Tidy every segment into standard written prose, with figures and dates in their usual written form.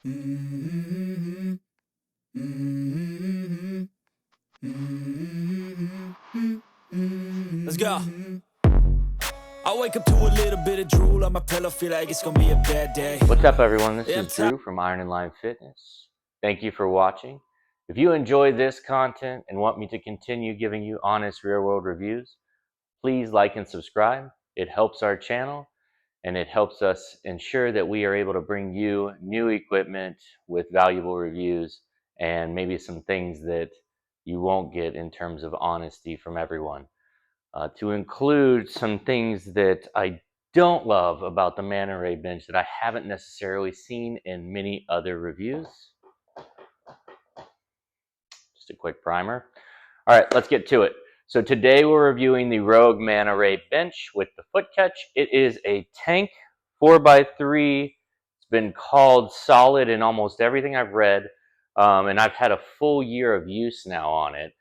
Let's go. I wake up to a little bit of drool on my pillow, feel like it's gonna be a bad day. What's up, everyone? This is Drew from Iron and Line Fitness. Thank you for watching. If you enjoy this content and want me to continue giving you honest real-world reviews, please like and subscribe. It helps our channel and it helps us ensure that we are able to bring you new equipment with valuable reviews and maybe some things that you won't get in terms of honesty from everyone. To include some things that I don't love about the Manta Ray bench that I haven't necessarily seen in many other reviews. Just a quick primer. All right, let's get to it. So today we're reviewing the Rogue Manta Ray bench with the foot catch. It is a tank 4x3. It's been called solid in almost everything I've read, and I've had a full year of use now on it.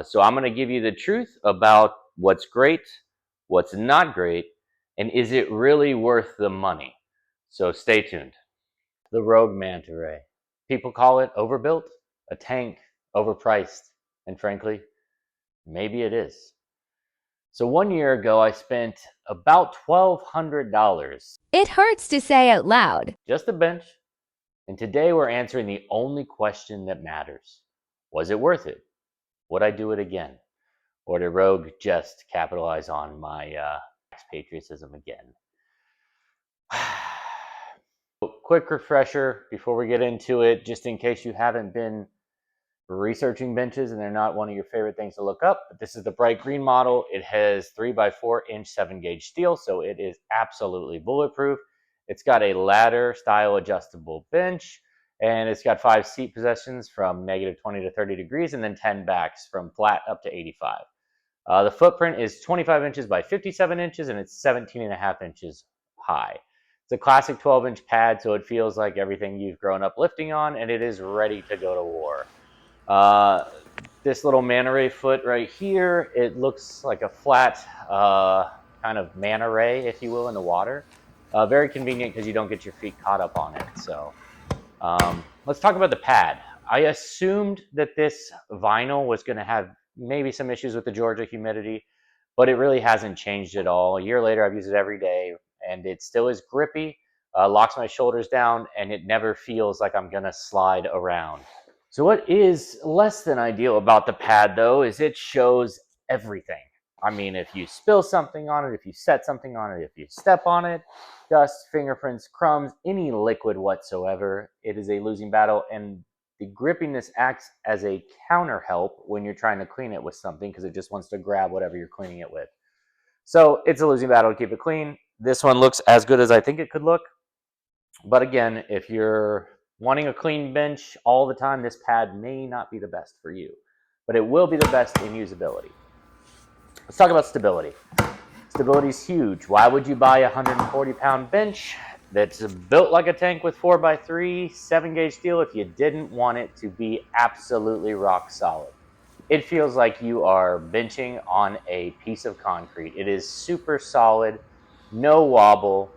So I'm going to give you the truth about what's great, what's not great, and is it really worth the money? So stay tuned. The Rogue Manta Ray. People call it overbuilt, a tank, overpriced, and frankly, maybe it is. So 1 year ago, I spent about $1,200. It hurts to say out loud. Just a bench. And today we're answering the only question that matters. Was it worth it? Would I do it again? Or did Rogue just capitalize on my patriotism again? Quick refresher before we get into it, just in case you haven't been researching benches and they're not one of your favorite things to look up. But this is the bright green model. It has 3x4 inch 7-gauge steel, so it is absolutely bulletproof. It's got a ladder style adjustable bench, and it's got 5 seat positions from -20 to 30 degrees, and then 10 backs from flat up to 85. The footprint is 25 inches by 57 inches, and it's 17.5 inches high. It's a classic 12-inch pad, so it feels like everything you've grown up lifting on, and it is ready to go to war. This little Manta Ray foot right here, it looks like a flat kind of Manta Ray, if you will, in the water. Very convenient because you don't get your feet caught up on it. So let's talk about the pad. I assumed that this vinyl was going to have maybe some issues with the Georgia humidity, but it really hasn't changed at all. A year later, I've used it every day, and it still is grippy, locks my shoulders down, and it never feels like I'm going to slide around. So what is less than ideal about the pad, though, is it shows everything. I mean, if you spill something on it, if you set something on it, if you step on it, dust, fingerprints, crumbs, any liquid whatsoever, it is a losing battle. And the grippiness acts as a counter help when you're trying to clean it with something because it just wants to grab whatever you're cleaning it with. So it's a losing battle to keep it clean. This one looks as good as I think it could look. But again, if you're wanting a clean bench all the time, this pad may not be the best for you, but it will be the best in usability. Let's talk about stability. Stability is huge. Why would you buy a 140-pound bench that's built like a tank with 4x3, 7-gauge steel if you didn't want it to be absolutely rock solid? It feels like you are benching on a piece of concrete. It is super solid, no wobble.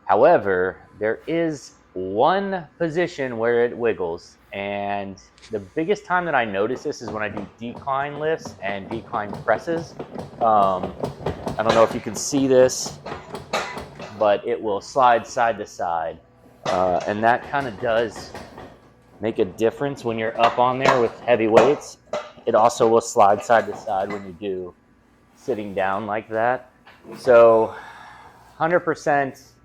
However, there is one position where it wiggles, and the biggest time that I notice this is when I do decline lifts and decline presses. I don't know if you can see this, but it will slide side to side, and that kind of does make a difference when you're up on there with heavy weights. It also will slide side to side when you do sitting down like that. So 100%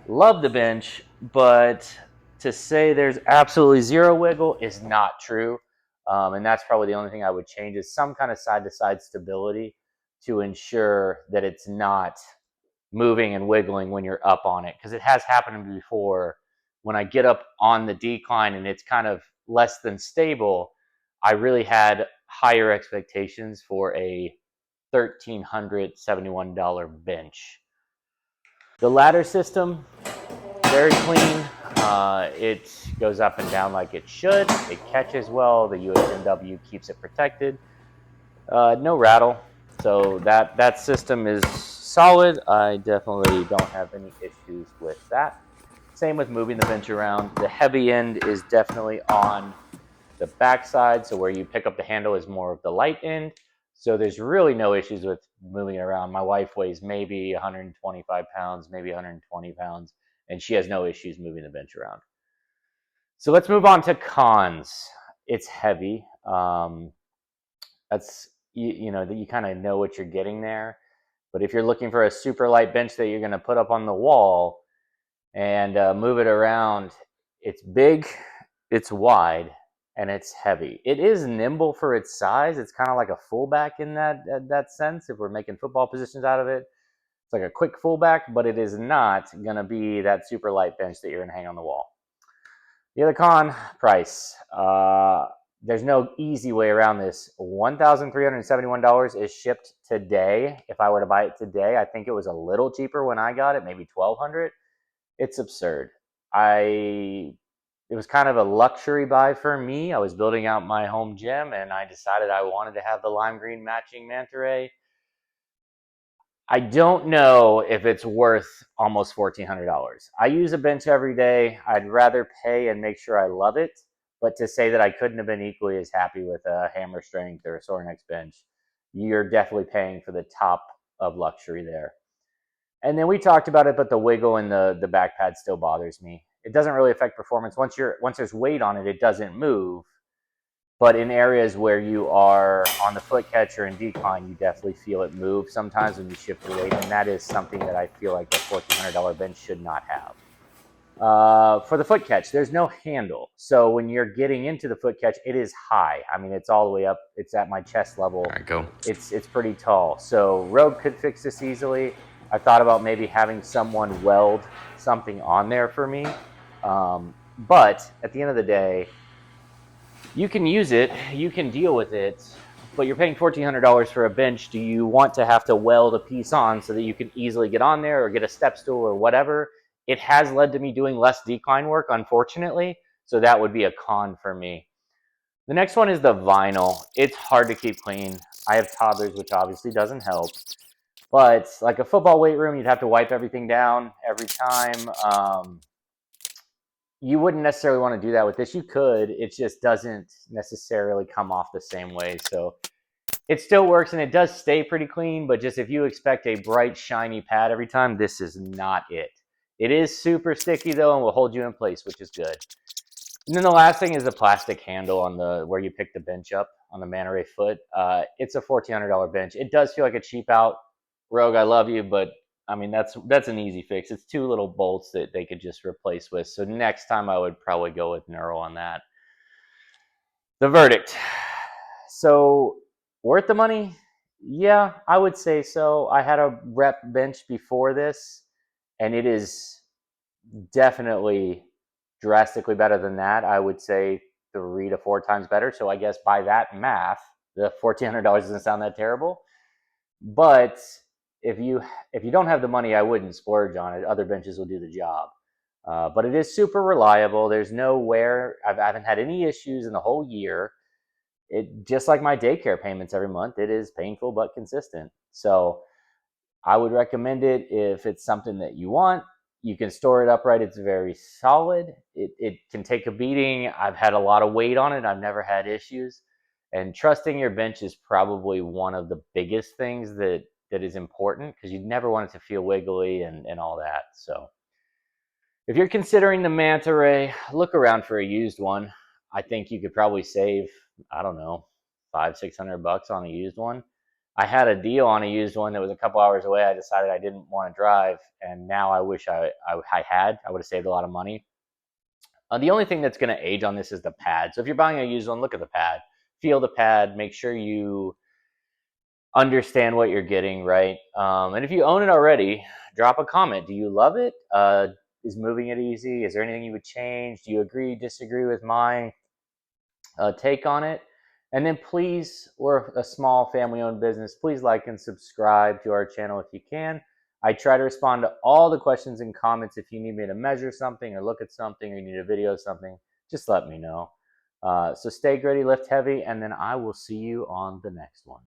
love the bench, but to say there's absolutely zero wiggle is not true. And that's probably the only thing I would change is some kind of side-to-side stability to ensure that it's not moving and wiggling when you're up on it. Because it has happened to me before when I get up on the decline and it's kind of less than stable. I really had higher expectations for a $1,371 bench. The ladder system, very clean. It goes up and down like it should. It catches well. The USMW keeps it protected. No rattle. So that system is solid. I definitely don't have any issues with that. Same with moving the bench around. The heavy end is definitely on the back side, so where you pick up the handle is more of the light end. So there's really no issues with moving it around. My wife weighs maybe 125 pounds, maybe 120 pounds, and she has no issues moving the bench around. So let's move on to cons. It's heavy. That's, you know, that you kind of know what you're getting there. But if you're looking for a super light bench that you're going to put up on the wall and move it around, it's big, it's wide, and it's heavy. It is nimble for its size. It's kind of like a fullback in that sense. If we're making football positions out of it, it's like a quick fullback, but it is not going to be that super light bench that you're going to hang on the wall. The other con, price. There's no easy way around this. $1,371 is shipped today. If I were to buy it today, I think it was a little cheaper when I got it, maybe $1,200. It's absurd. It was kind of a luxury buy for me. I was building out my home gym and I decided I wanted to have the lime green matching Manta Ray. I don't know if it's worth almost $1,400. I use a bench every day. I'd rather pay and make sure I love it. But to say that I couldn't have been equally as happy with a hammer strength or a Sorinex bench, you're definitely paying for the top of luxury there. And then we talked about it, but the wiggle in the back pad still bothers me. It doesn't really affect performance. Once there's weight on it, it doesn't move. But in areas where you are on the foot catch or in decline, you definitely feel it move sometimes when you shift your weight. And that is something that I feel like a $1,400 bench should not have. For the foot catch, there's no handle. So when you're getting into the foot catch, it is high. I mean, it's all the way up. It's at my chest level. All right, go. It's pretty tall. So Rogue could fix this easily. I thought about maybe having someone weld something on there for me. But at the end of the day, you can use it, you can deal with it, but you're paying $1,400 for a bench. Do you want to have to weld a piece on so that you can easily get on there or get a step stool or whatever? It has led to me doing less decline work, unfortunately, so that would be a con for me. The next one is the vinyl. It's hard to keep clean. I have toddlers, which obviously doesn't help. But like a football weight room, you'd have to wipe everything down every time. You wouldn't necessarily want to do that with this. You could. It just doesn't necessarily come off the same way. So it still works and it does stay pretty clean. But just if you expect a bright, shiny pad every time, this is not it. It is super sticky though and will hold you in place, which is good. And then the last thing is the plastic handle on the where you pick the bench up on the Manta Ray foot. It's a $1,400 bench. It does feel like a cheap out. Rogue, I love you, but I mean, that's an easy fix. It's 2 little bolts that they could just replace with. So next time I would probably go with Neuro on that. The verdict. So worth the money? Yeah, I would say so. I had a rep bench before this, and it is definitely drastically better than that. I would say 3 to 4 times better. So I guess by that math, the $1,400 doesn't sound that terrible. But if you don't have the money, I wouldn't splurge on it. Other benches will do the job. But it is super reliable. There's no wear. I haven't had any issues in the whole year. It just like my daycare payments every month, it is painful but consistent. So I would recommend it if it's something that you want. You can store it upright. It's very solid. It can take a beating. I've had a lot of weight on it. I've never had issues. And trusting your bench is probably one of the biggest things that is important because you never want it to feel wiggly and all that. So if you're considering the Manta Ray, look around for a used one. I think you could probably save, I don't know, $500-600 on a used one. I had a deal on a used one that was a couple hours away. I decided I didn't want to drive, and now I wish I had. I would have saved a lot of money. The only thing that's going to age on this is the pad. So if you're buying a used one, look at the pad. Feel the pad. Make sure you understand what you're getting, right? And if you own it already, drop a comment. Do you love it? Is moving it easy? Is there anything you would change? Do you agree, disagree with my take on it? And then please, we're a small family-owned business. Please like and subscribe to our channel if you can. I try to respond to all the questions and comments. If you need me to measure something or look at something or you need a video of something, just let me know. So stay gritty, lift heavy, and then I will see you on the next one.